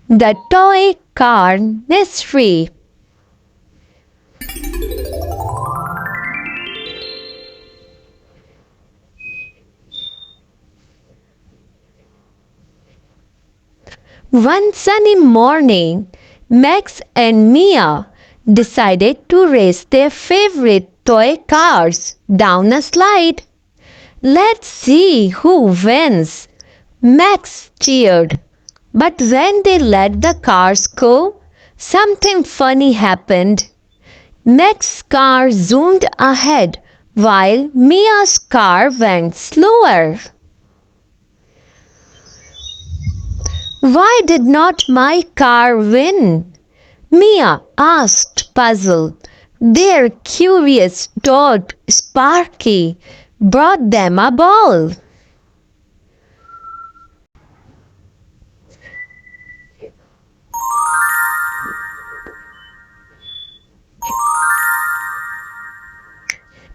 The Toy Car Mystery. One sunny morning, Max and Mia decided to race their favorite toy cars down a slide. Let's see who wins, Max cheered. But when they let the cars go, something funny happened. Max's car zoomed ahead while Mia's car went slower. Why did not my car win? Mia asked, puzzled. Their curious dog Sparky brought them a ball.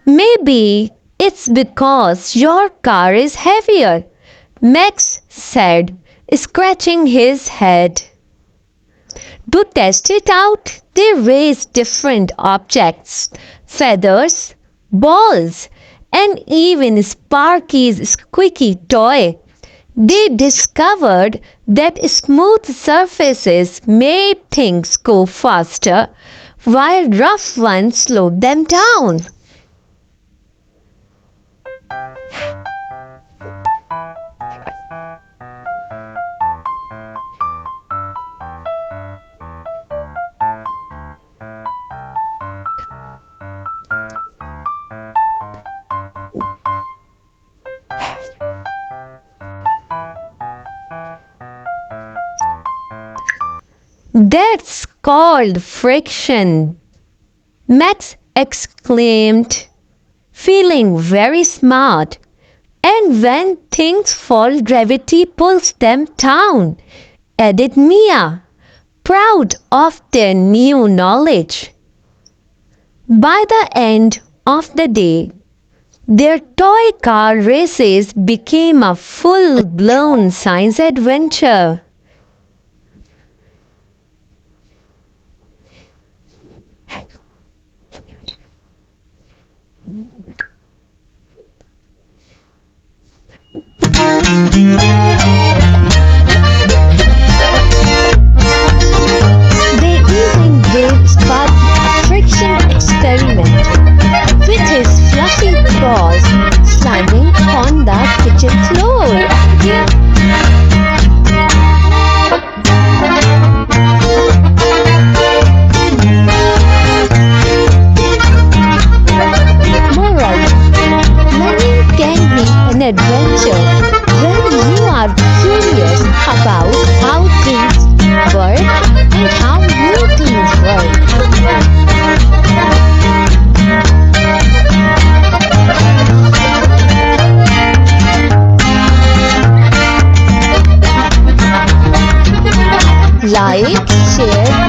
Maybe it's because your car is heavier, Max said, scratching his head. To test it out, they raised different objects, feathers, balls, and even Sparky's squeaky toy. They discovered that smooth surfaces made things go faster, while rough ones slowed them down. That's called friction, Max exclaimed, feeling very smart. And when things fall, gravity pulls them down, added Mia, proud of their new knowledge. By the end of the day, their toy car races became a full-blown science adventure. They even gave Sparky friction experiment with his fluffy paws sliding on the kitchen floor. Moral: learning can be an adventure when you are curious about how things work and how new things work. Like, share,